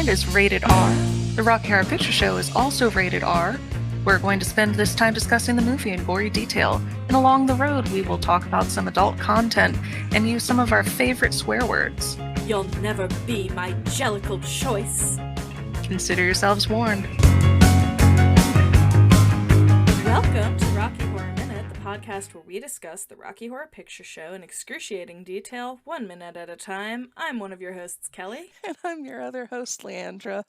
and is rated R. The Rocky Horror Picture Show is also rated R. We're going to spend this time discussing the movie in gory detail, and along the road we will talk about some adult content and use some of our favorite swear words. You'll never be my jellicle choice. Consider yourselves warned. Welcome to Rocky Horror Minute, the podcast where we discuss the Rocky Horror Picture Show in excruciating detail, 1 minute at a time. I'm one of your hosts, Kelly. And I'm your other host, Leandra.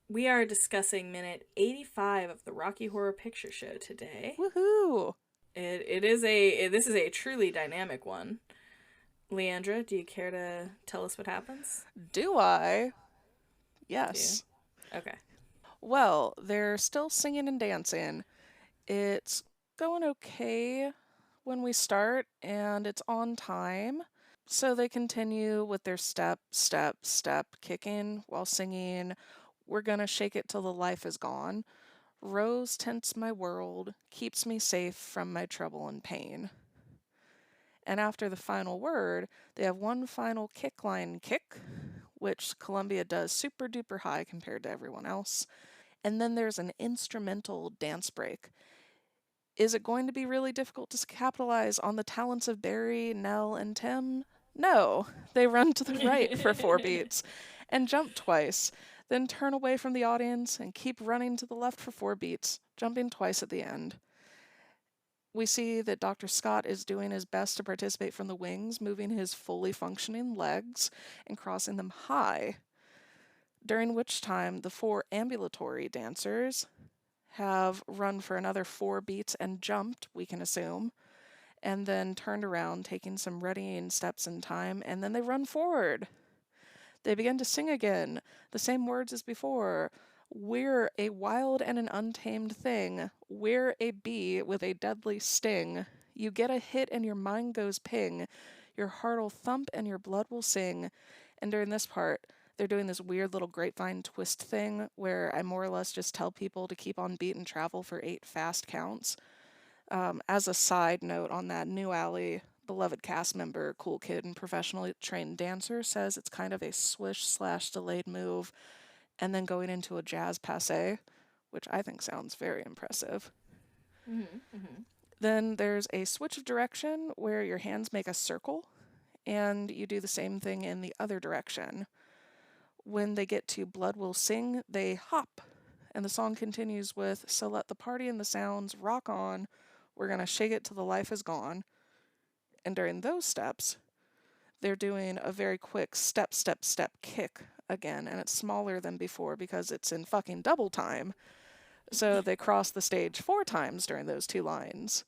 We are discussing minute 85 of the Rocky Horror Picture Show today. Woohoo! This is a truly dynamic one. Leandra, do you care to tell us what happens? Do I? Yes. Okay. Well, they're still singing and dancing. It's going okay when we start, and it's on time. So they continue with their step, step, step kicking while singing, "We're gonna shake it till the life is gone. Rose tints my world, keeps me safe from my trouble and pain." And after the final word, they have one final kick line kick, which Columbia does super duper high compared to everyone else. And then there's an instrumental dance break. Is it going to be really difficult to capitalize on the talents of Barry, Nell, and Tim? No. They run to the right for 4 beats and jump twice, then turn away from the audience and keep running to the left for 4 beats, jumping twice at the end. We see that Dr. Scott is doing his best to participate from the wings, moving his fully functioning legs and crossing them high, during which time the 4 ambulatory dancers have run for another 4 beats and jumped, we can assume, and then turned around, taking some readying steps in time, and then they run forward. They begin to sing again, the same words as before. "We're a wild and an untamed thing. We're a bee with a deadly sting. You get a hit and your mind goes ping. Your heart'll thump and your blood will sing." And during this part, they're doing this weird little grapevine twist thing where I more or less just tell people to keep on beat and travel for 8 fast counts. As a side note on that, New Alley, beloved cast member, cool kid, and professionally trained dancer says it's kind of a swish/delayed move and then going into a jazz passe, which I think sounds very impressive. Then there's a switch of direction where your hands make a circle and you do the same thing in the other direction. When they get to "Blood Will Sing," they hop, and the song continues with "So let the party and the sounds rock on, we're gonna shake it till the life is gone." And during those steps, they're doing a very quick step, step, step kick again, and it's smaller than before because it's in fucking double time. So they cross the stage 4 times during those 2 lines.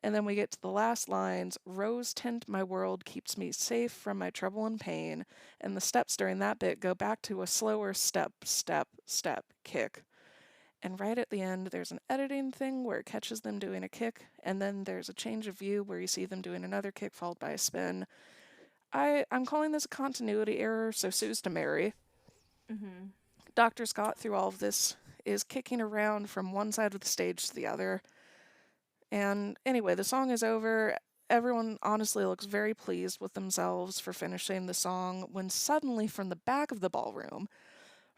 And then we get to the last lines, "Rose tint my world, keeps me safe from my trouble and pain." And the steps during that bit go back to a slower step, step, step, kick. And right at the end, there's an editing thing where it catches them doing a kick, and then there's a change of view where you see them doing another kick followed by a spin. I'm calling this a continuity error, so sues to Mary. Dr. Scott, through all of this, is kicking around from one side of the stage to the other. And anyway, the song is over. Everyone honestly looks very pleased with themselves for finishing the song when suddenly from the back of the ballroom,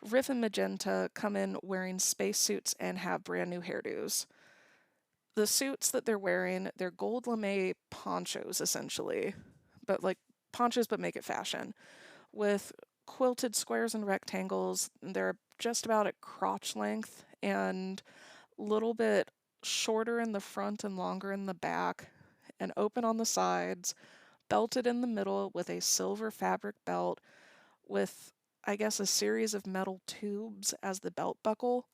Riff and Magenta come in wearing spacesuits and have brand new hairdos. The suits that they're wearing, they're gold lame ponchos essentially, but like ponchos but make it fashion, with quilted squares and rectangles. They're just about at crotch length and a little bit shorter in the front and longer in the back, and open on the sides, belted in the middle with a silver fabric belt with, I guess, a series of metal tubes as the belt buckle.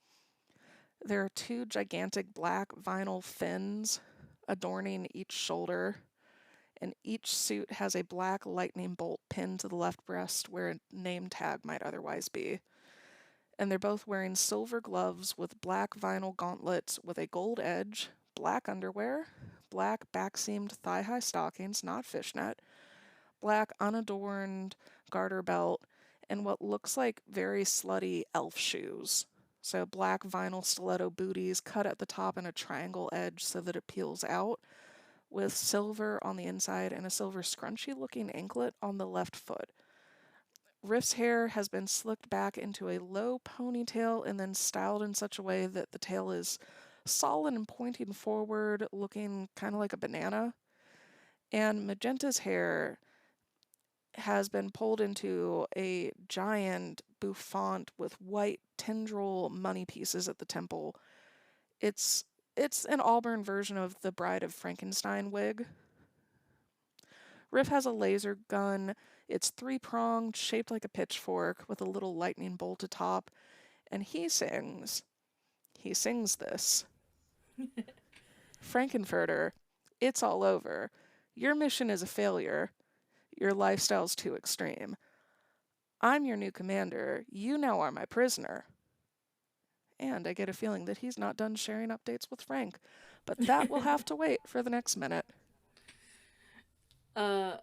There are 2 gigantic black vinyl fins adorning each shoulder, and each suit has a black lightning bolt pinned to the left breast where a name tag might otherwise be. And they're both wearing silver gloves with black vinyl gauntlets with a gold edge, black underwear, black back-seamed thigh-high stockings, not fishnet, black unadorned garter belt, and what looks like very slutty elf shoes. So black vinyl stiletto booties cut at the top in a triangle edge so that it peels out, with silver on the inside and a silver scrunchy-looking anklet on the left foot. Riff's hair has been slicked back into a low ponytail and then styled in such a way that the tail is solid and pointing forward, looking kind of like a banana. And Magenta's hair has been pulled into a giant bouffant with white tendril money pieces at the temple. It's it's an auburn version of the Bride of Frankenstein wig. Riff has a laser gun. It's three-pronged, shaped like a pitchfork, with a little lightning bolt atop, and he sings. He sings this. Frankenfurter, it's all over. Your mission is a failure. Your lifestyle's too extreme. I'm your new commander. You now are my prisoner. And I get a feeling that he's not done sharing updates with Frank. But that will have to wait for the next minute. uh,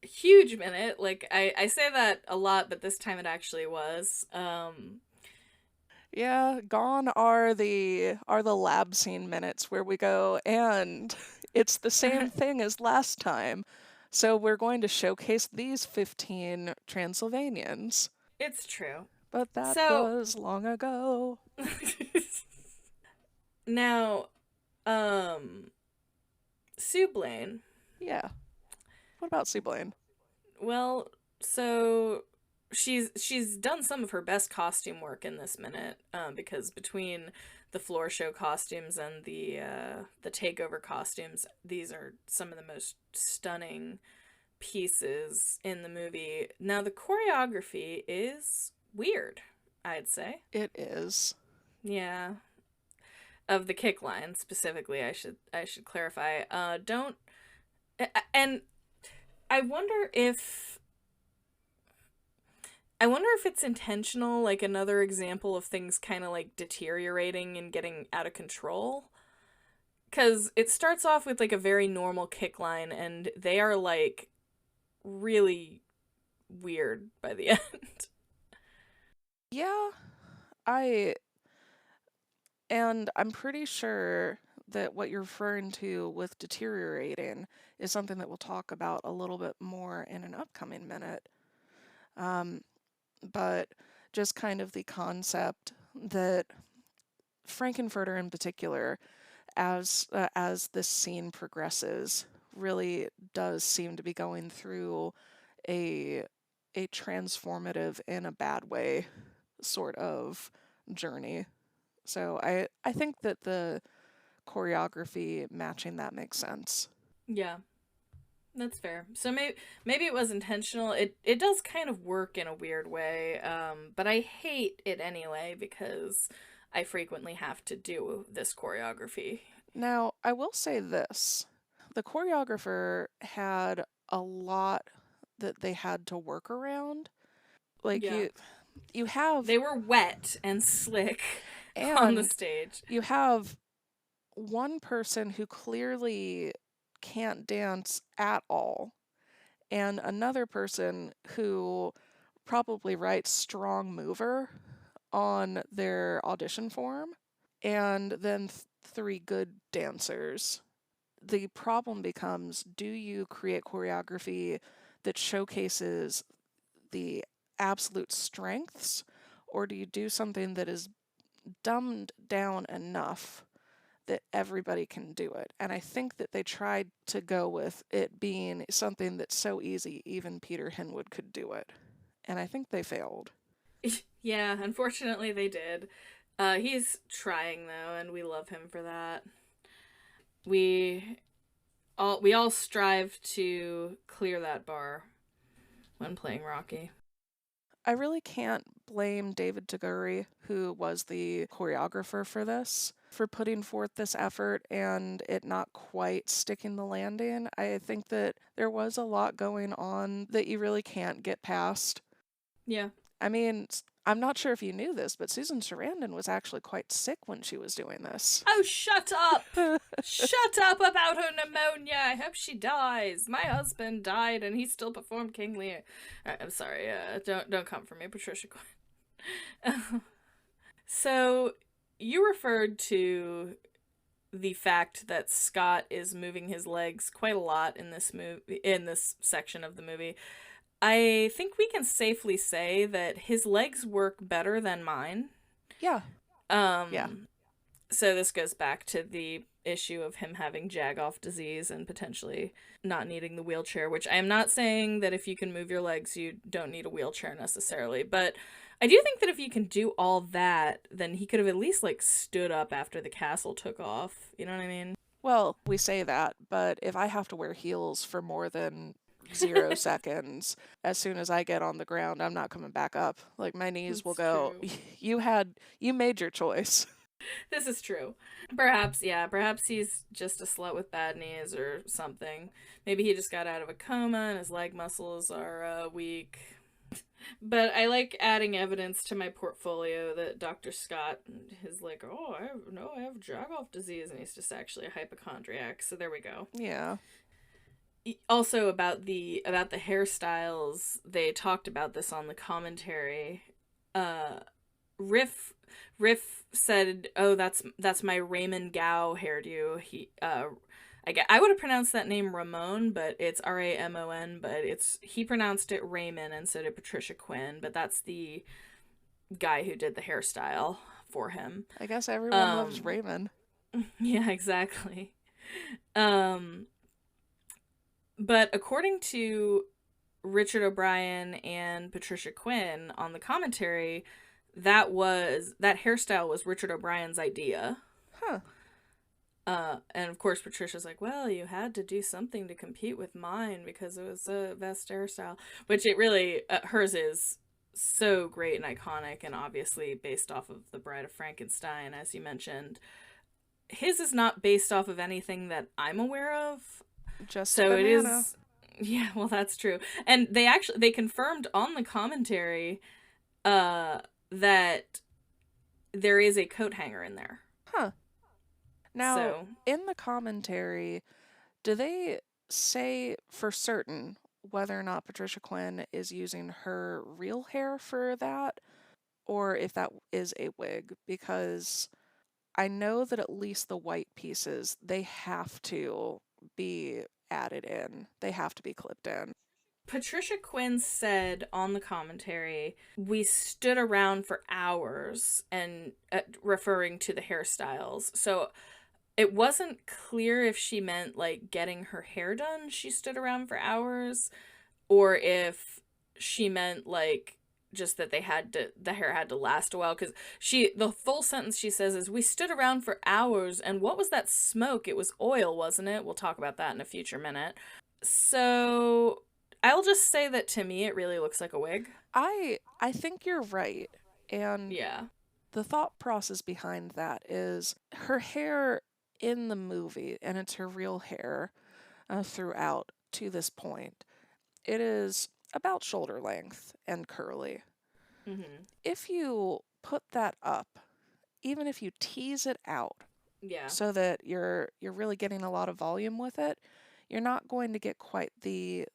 Huge minute. Like, I say that a lot, but this time it actually was. Yeah, gone are the lab scene minutes where we go and it's the same thing as last time. So we're going to showcase these 15 Transylvanians. It's true. But that So, was long ago. now, um, Sue Blaine. Yeah. What about Sue Blaine? Well, so she's done some of her best costume work in this minute, because between the floor show costumes and the takeover costumes, these are some of the most stunning pieces in the movie. Now the choreography is weird, I'd say. It is. Yeah, of the kick line specifically, I should clarify. Don't and I wonder if I wonder if it's intentional, like another example of things kind of like deteriorating and getting out of control. Because it starts off with like a very normal kick line, and they are like really weird by the end. Yeah, I'm pretty sure that what you're referring to with deteriorating is something that we'll talk about a little bit more in an upcoming minute. Um, but just kind of the concept that Frankenfurter in particular, as this scene progresses, really does seem to be going through a a transformative in a bad way sort of journey. So I think that the choreography matching that makes sense. Yeah, that's fair. So maybe it was intentional. It does kind of work in a weird way, but I hate it anyway because I frequently have to do this choreography. Now, I will say this. The choreographer had a lot that they had to work around. Like Yeah. you have They were wet and slick on the and stage. you have one person who clearly can't dance at all and another person who probably writes strong mover on their audition form, and then three good dancers. The problem becomes, do you create choreography that showcases the absolute strengths, or do you do something that is dumbed down enough that everybody can do it? And I think that they tried to go with it being something that's so easy, even Peter Hinwood could do it. And I think they failed. Yeah, unfortunately they did. He's trying though, and we love him for that. We we all strive to clear that bar when playing Rocky. I really can't blame David Taguri, who was the choreographer for this, for putting forth this effort and it not quite sticking the landing. I think that there was a lot going on that you really can't get past. Yeah. I mean, I'm not sure if you knew this, but Susan Sarandon was actually quite sick when she was doing this. Oh, shut up! Shut up about her pneumonia. I hope she dies. My husband died, and he still performed King Lear. I'm sorry. Don't come for me, Patricia Quinn. So you referred to the fact that Scott is moving his legs quite a lot in this section of the movie. I think we can safely say that his legs work better than mine. Yeah, yeah. Um, so this goes back to the issue of him having Jagoff disease and potentially not needing the wheelchair, which I am not saying that if you can move your legs, you don't need a wheelchair necessarily, but I do think that if you can do all that, then he could have at least like stood up after the castle took off. You know what I mean? Well, we say that, but if I have to wear heels for more than 0 seconds, as soon as I get on the ground, I'm not coming back up. Like my knees will That's go, true. you made your choice. This is true. Perhaps, yeah, perhaps he's just a slut with bad knees or something. Maybe he just got out of a coma and his leg muscles are weak. But I like adding evidence to my portfolio that Dr. Scott is like, oh, I have Jagoff disease, and he's just actually a hypochondriac. So there we go. Yeah. Also about the hairstyles, they talked about this on the commentary. Uh, Riff Riff said, "Oh, that's my Raymond Gow hairdo." I would have pronounced that name Ramon, but it's Ramon. But he pronounced it Raymond, and so did Patricia Quinn. But that's the guy who did the hairstyle for him. I guess everyone loves Um, Raymond. yeah, exactly. Um, but according to Richard O'Brien and Patricia Quinn on the commentary, that hairstyle was Richard O'Brien's idea. Huh. And of course Patricia's like, well, you had to do something to compete with mine because it was a best hairstyle, which it really hers is so great and iconic, and obviously based off of the Bride of Frankenstein, as you mentioned. His is not based off of anything that I'm aware of, Just a so it banana. is. Yeah, well, that's true. And they confirmed on the commentary uh that there is a coat hanger in there. Huh. Now, So, in the commentary, do they say for certain whether or not Patricia Quinn is using her real hair for that or if that is a wig? Because I know that at least the white pieces, they have to be added in. They have to be clipped in. Patricia Quinn said on the commentary, "We stood around for hours," and referring to the hairstyles. So it wasn't clear if she meant like getting her hair done, she stood around for hours, or if she meant like just that the hair had to last a while, because the full sentence she says is, "We stood around for hours, and what was that smoke? It was oil, wasn't it?" We'll talk about that in a future minute. So I'll just say that to me it really looks like a wig. I think you're right. And Yeah. the thought process behind that is her hair in the movie, and it's her real hair throughout to this point. It is about shoulder length and curly. Mhm. If you put that up, even if you tease it out Yeah. so that you're really getting a lot of volume with it, you're not going to get quite the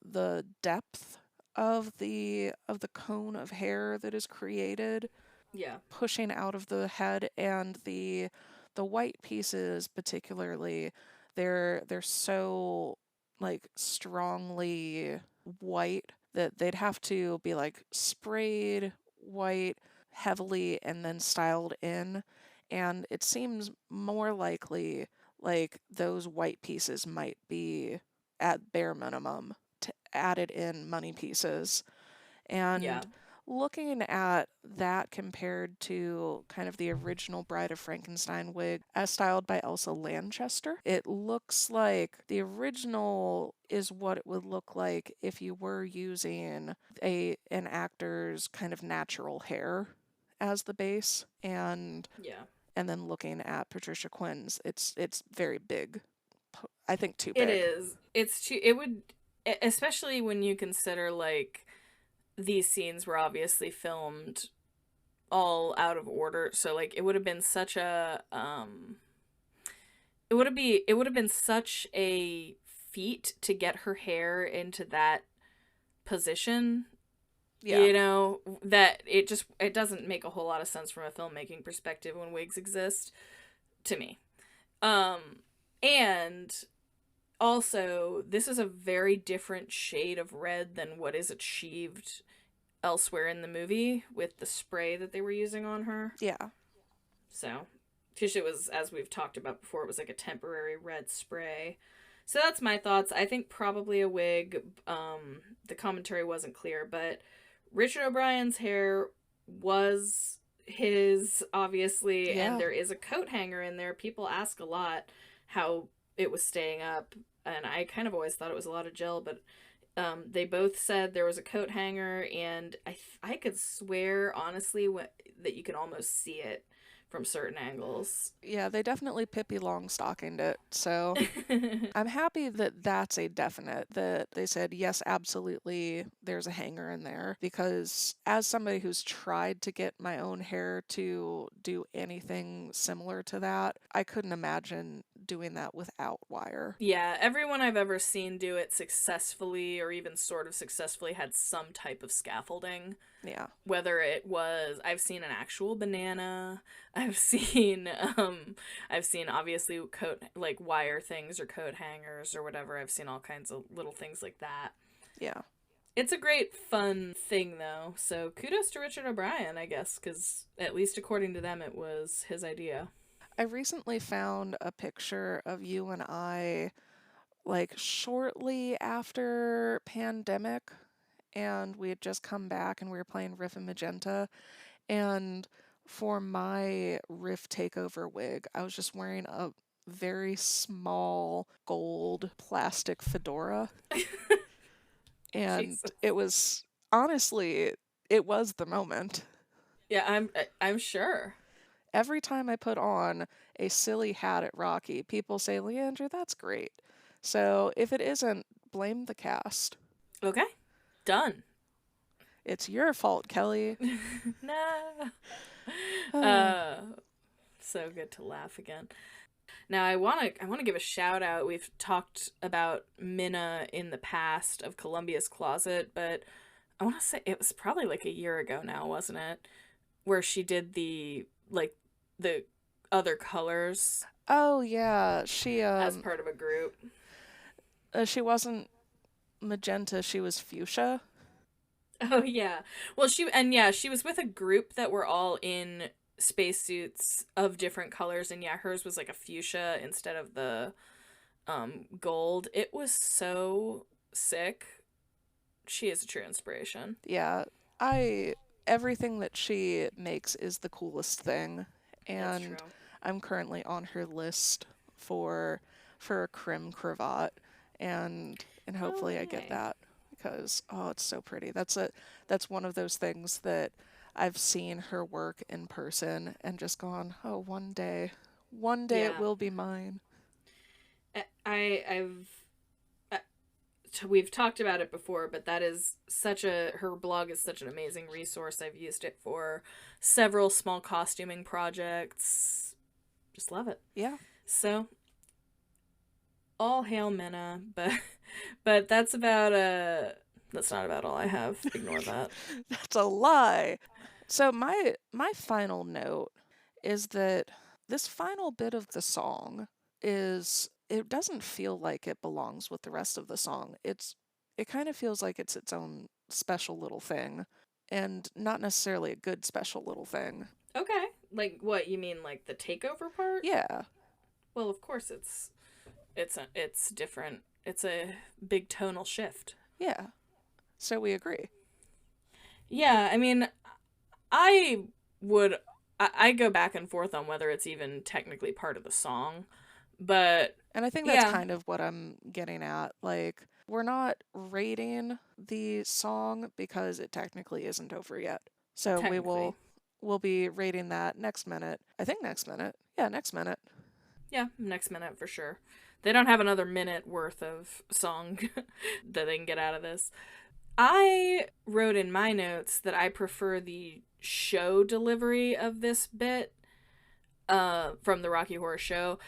depth of the cone of hair that is created Yeah. pushing out of the head, and the white pieces particularly, they're so like strongly white that they'd have to be like sprayed white heavily and then styled in, and it seems more likely like those white pieces might be at bare minimum added in money pieces. Yeah. And looking at that compared to kind of the original Bride of Frankenstein wig as styled by Elsa Lanchester, it looks like the original is what it would look like if you were using an actor's kind of natural hair as the base, Yeah. and then looking at Patricia Quinn's, it's very big. I think too It big. is. It's too. It would, especially when you consider like these scenes were obviously filmed all out of order. So like it would have been such a it would have been such a feat to get her hair into that position, Yeah. that it doesn't make a whole lot of sense from a filmmaking perspective when wigs exist to me. um and also, this is a very different shade of red than what is achieved elsewhere in the movie with the spray that they were using on her. Yeah. So, because it was, as we've talked about before, it was like a temporary red spray. So that's my thoughts. I think probably a wig. The commentary wasn't clear, but Richard O'Brien's hair was his, obviously, and Yeah. there is a coat hanger in there. People ask a lot how it was staying up, and I kind of always thought it was a lot of gel, but they both said there was a coat hanger, and I could swear, honestly, that you can almost see it from certain angles. Yeah, they definitely Pippi Longstockinged it. So I'm happy that that's a definite, that they said, yes, absolutely, there's a hanger in there. Because as somebody who's tried to get my own hair to do anything similar to that, I couldn't imagine doing that without wire. Yeah, everyone I've ever seen do it successfully or even sort of successfully had some type of scaffolding. Yeah. Whether it was, I've seen an actual banana, I've seen I've seen obviously coat, like wire things or coat hangers or whatever. I've seen all kinds of little things like that. Yeah. It's a great fun thing though. So kudos to Richard O'Brien, I guess, cuz at least according to them it was his idea. I recently found a picture of you and I, like, shortly after pandemic, and we had just come back and we were playing Riff and Magenta. And for my Riff Takeover wig, I was just wearing a very small gold plastic fedora. And Jesus. it was, honestly, it was the moment. Yeah, I'm sure. Every time I put on a silly hat at Rocky, people say, Leandra, that's great. So if it isn't, blame the cast. Okay. Done. It's your fault, Kelly. Nah. Uh, Uh so good to laugh again. Now I want to give a shout out. We've talked about Minna in the past of Columbia's Closet, but I want to say it was probably like a year ago now, wasn't it? Where she did the like the other colors oh yeah, as part of a group. she wasn't magenta, she was fuchsia. Oh yeah. Well, she was with a group that were all in spacesuits of different colors, and yeah, hers was like a fuchsia instead of the gold. It was so sick. She is a true inspiration. Yeah, I everything that she makes is the coolest thing, That's and true. I'm currently on her list for a crim cravat, and Oh hopefully I get yay. that because oh, it's so pretty. That's one of those things that I've seen her work in person and just gone, oh, one day it Yeah. will be mine. I've we've talked about it before, but that is such a her blog is such an amazing resource. I've used it for several small costuming projects. Just love it. Yeah, So, all hail Minna, but that's not about all I have. Ignore that. that's a lie. So my final note is that this final bit of the song is it doesn't feel like it belongs with the rest of the song. It kind of feels like it's its own special little thing and not necessarily a good special little thing. Okay. Like what you mean like the takeover part? Yeah. Well, of course it's different. It's a big tonal shift. Yeah. So we agree. Yeah, I mean, I would I go back and forth on whether it's even technically part of the song, but And I think that's yeah, kind of what I'm getting at. Like we're not rating the song because it technically isn't over yet. So technically. we'll be rating that next minute. I think next minute. Yeah, next minute. Yeah, next minute for sure. They don't have another minute worth of song that they can get out of this. I wrote in my notes that I prefer the show delivery of this bit from the Rocky Horror Show.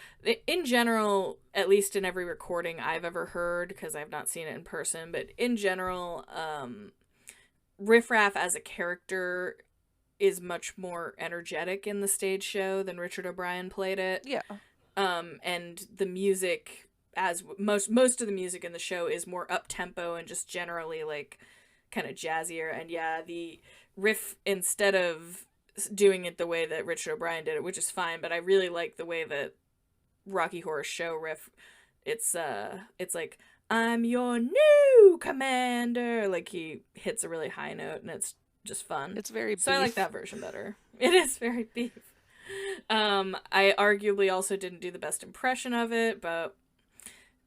In general, at least in every recording I've ever heard, because I've not seen it in person, but in general, Riff Raff as a character is much more energetic in the stage show than Richard O'Brien played it. Yeah. And the music as most of the music in the show is more up tempo and just generally like kind of jazzier. And yeah, the riff, instead of doing it the way that Richard O'Brien did it, which is fine, but I really like the way that Rocky Horror Show riff. It's like, I'm your new commander. Like he hits a really high note and it's just fun. It's very So I like beef. that version better. It is very beef. I arguably also didn't do the best impression of it, but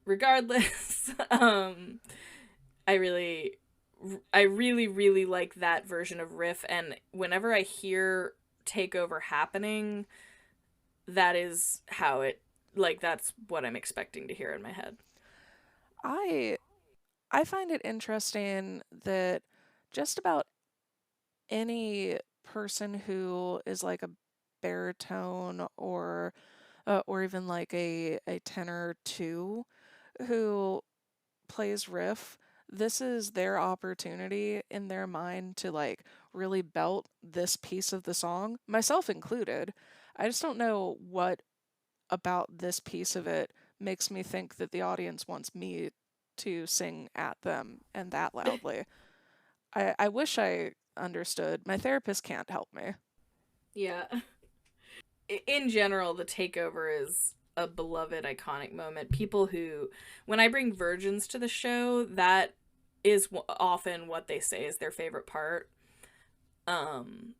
regardless, I really really like that version of riff, and whenever I hear takeover happening, that is how it, like, that's what I'm expecting to hear in my head. I I find it interesting that just about any person who is like a baritone or even like a tenor too who plays riff, this is their opportunity in their mind to like really belt this piece of the song, myself included. I just don't know what about this piece of it makes me think that the audience wants me to sing at them and that loudly. I wish I understood. My therapist can't help me. Yeah. In general, the takeover is a beloved iconic moment. People who, when I bring virgins to the show, that is often what they say is their favorite part. Um,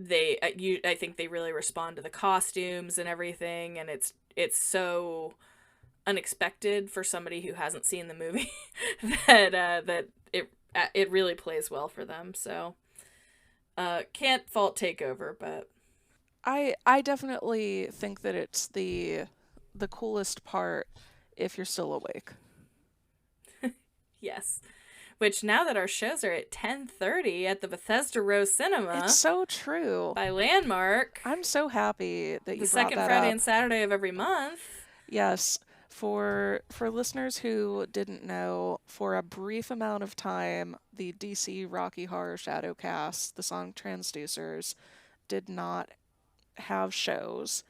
I think they really respond to the costumes and everything, and it's so unexpected for somebody who hasn't seen the movie that it really plays well for them. So can't fault takeover, but I definitely think that it's the coolest part if you're still awake. yes. Which, now that our shows are at 10:30 at the Bethesda Rose It's Cinema so true. by Landmark, I'm so happy that the you brought second that Friday and up. Saturday of every month. Yes, for listeners who didn't know, for a brief amount of time, the DC Rocky Horror Shadowcast, the song Transducers, did not have shows,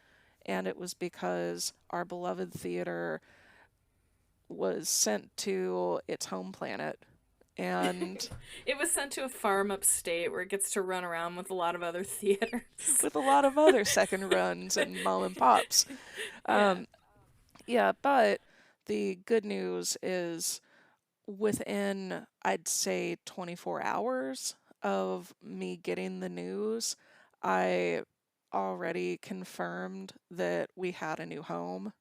and it was because our beloved theater was sent to its home planet and It was sent to a farm upstate where it gets to run around with a lot of other theaters. with a lot of other second runs and mom and pops. Yeah. Um, yeah, but the good news is within, I'd say, 24 hours of me getting the news, I already confirmed that we had a new home.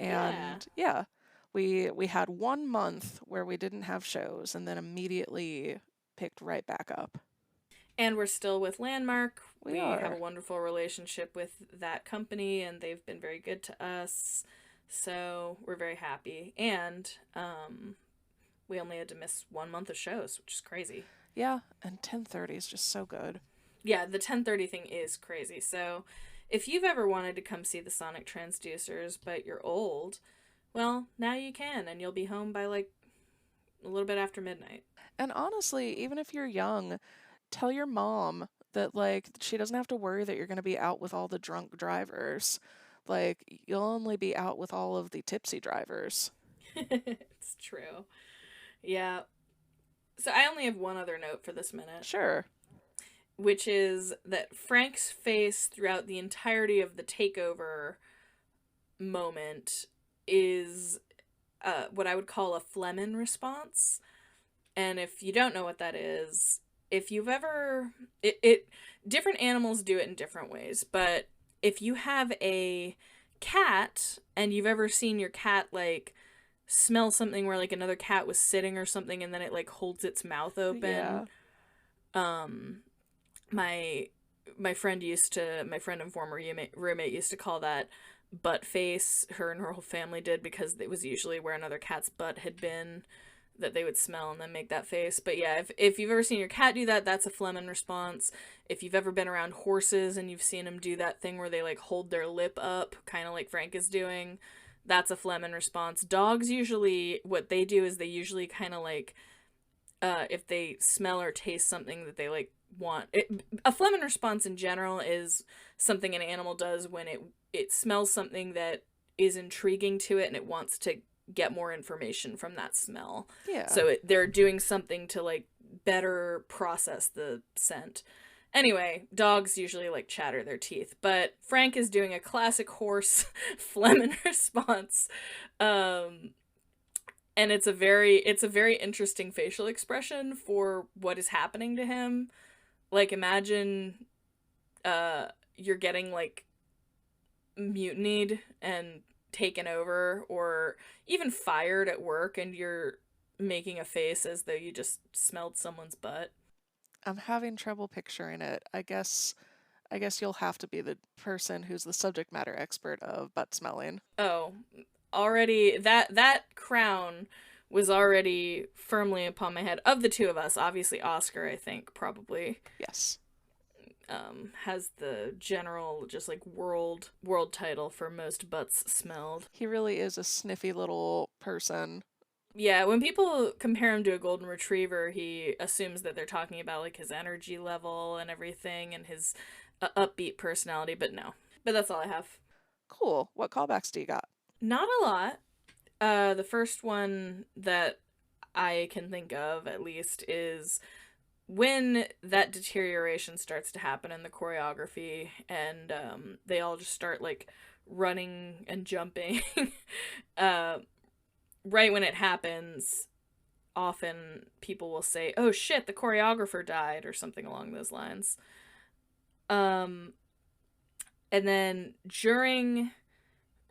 Yeah. And yeah, we had 1 month where we didn't have shows and then immediately picked right back up. And we're still with Landmark. We We have a are. wonderful relationship with that company, and they've been very good to us. So we're very happy. And we only had to miss 1 month of shows, which is crazy. Yeah, and 10:30 is just so good. Yeah, the 10:30 thing is crazy. So if you've ever wanted to come see the Sonic Transducers, but you're old, well, now you can, and you'll be home by like a little bit after midnight. And honestly, even if you're young, tell your mom that like she doesn't have to worry that you're going to be out with all the drunk drivers. Like you'll only be out with all of the tipsy drivers. It's true. Yeah. So I only have one other note for this minute, Sure. which is that Frank's face throughout the entirety of the takeover moment is what I would call a Flemen response. And if you don't know what that is, if you've ever it different animals do it in different ways, but if you have a cat and you've ever seen your cat like smell something where like another cat was sitting or something and then it like holds its mouth open, Yeah. um my my friend and former roommate used to call that butt face. Her and her whole family did, because it was usually where another cat's butt had been that they would smell and then make that face. But yeah, if you've ever seen your cat do that, that's a Flemen response. If you've ever been around horses and you've seen them do that thing where they like hold their lip up, kind of like Frank is doing, that's a Flemen response. Dogs usually, what they do is they usually kind of like, if they smell or taste something that they like want it, a Flemen response in general is something an animal does when it smells something that is intriguing to it and it wants to get more information from that smell. Yeah. So they're doing something to like better process the scent. Anyway, dogs usually like chatter their teeth, but Frank is doing a classic horse phlegm in response. Um, and it's a very interesting facial expression for what is happening to him. Like imagine you're getting like mutinied and taken over or even fired at work and you're making a face as though you just smelled someone's butt. I'm having trouble picturing it. I guess you'll have to be the person who's the subject matter expert of butt smelling. Oh, already that crown was already firmly upon my head. Of the two of us, obviously Oscar, I think, probably Yes. has the general just like world title for most butts smelled. He really is a sniffy little person. Yeah, when people compare him to a golden retriever, he assumes that they're talking about like his energy level and everything and his upbeat personality, but no. But that's all I have. Cool. What callbacks do you got? Not a lot. The first one that I can think of, at least, is when that deterioration starts to happen in the choreography and they all just start like running and jumping. uh, right when it happens, often people will say, "Oh shit, the choreographer died," or something along those lines. Um, and then during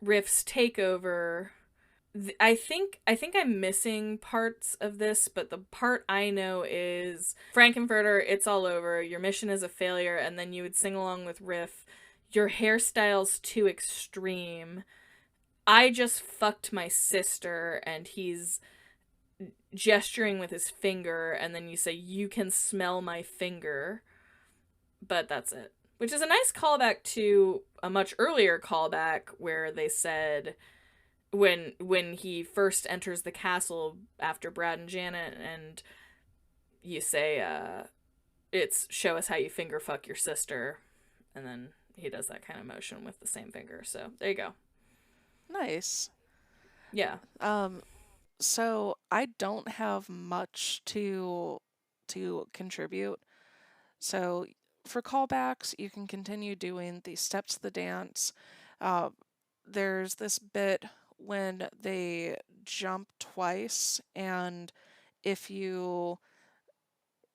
Riff's takeover, I think I'm missing parts of this, but the part I know is Frankenfurter, it's all over. Your mission is a failure, and then you would sing along with Riff. Your hairstyle's too extreme. I just fucked my sister, and he's gesturing with his finger, and then you say, "You can smell my finger," but that's it. Which is a nice callback to a much earlier callback where they said when he first enters the castle after Brad and Janet, and you say, it's show us how you finger fuck your sister, and then he does that kind of motion with the same finger. So there you go. Nice. Yeah. Um, so I don't have much to contribute. So for callbacks, you can continue doing the steps of the dance. Uh, there's this bit when they jump twice, and if you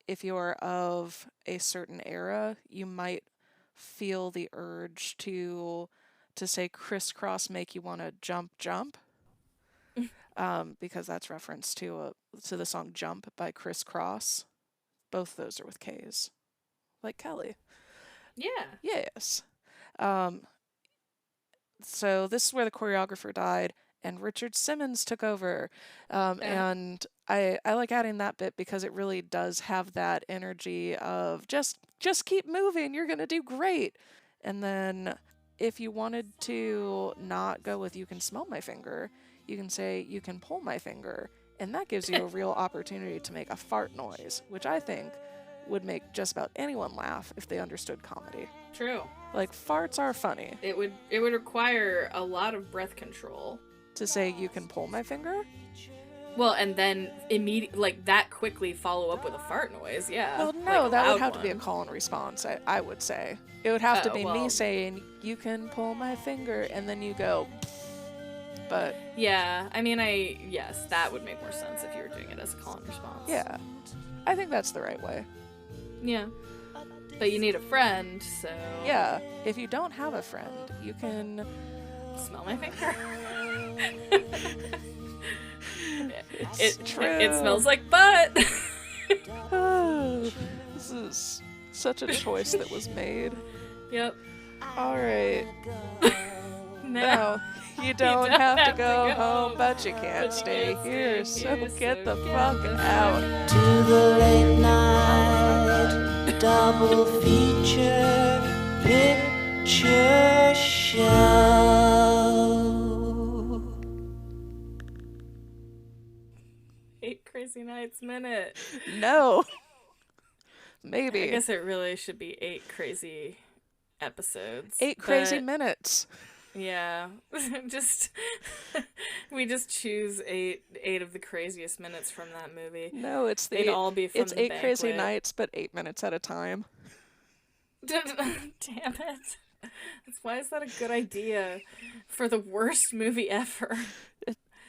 if you're of a certain era, you might feel the urge to say crisscross make you want to jump jump, because that's reference to the song Jump by Criss Cross. Both those are with K's, like Kelly. Yeah. Yes. Um, so this is where the choreographer died and Richard Simmons took over. Uh, And I like adding that bit because it really does have that energy of just keep moving, you're gonna do great. And then if you wanted to not go with you can smell my finger, you can say you can pull my finger. And that gives you a real opportunity to make a fart noise, which I think would make just about anyone laugh if they understood comedy. true. Like farts are funny. It would require a lot of breath control. To say you can pull my finger? Well, and then immediately, like that quickly follow up with a fart noise. Yeah. Well, Like no, a that would loud have to be a one. call and response, I would say. It would have to Oh, be me well, saying, you can pull my finger, and then you go, but yeah. I mean, yes, that would make more sense if you were doing it as a call and response. yeah, I think that's the right way. Yeah. But you need a friend, so. Yeah, if you don't have a friend, you can. Smell my finger. It's true. It smells like butt. This is such a choice that was made. Yep. Alright. Now No, you don't have to go home, but you can't stay here, so get the fuck out. To the late night double feature picture show. 8 Crazy Nights minute. No. I Maybe. guess it really should be 8 crazy episodes. 8 crazy but- minutes. Yeah. just we just choose eight of the craziest minutes from that movie. No, They'd all be from it's the 8 crazy banquet. nights, but 8 minutes at a time. Damn it. Why is that a good idea for the worst movie ever?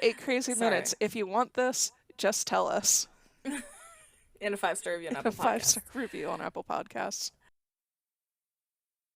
8 crazy Sorry. minutes. If you want this, just tell us. In a 5-star review on A Apple five-star Podcasts. review on Apple Podcasts.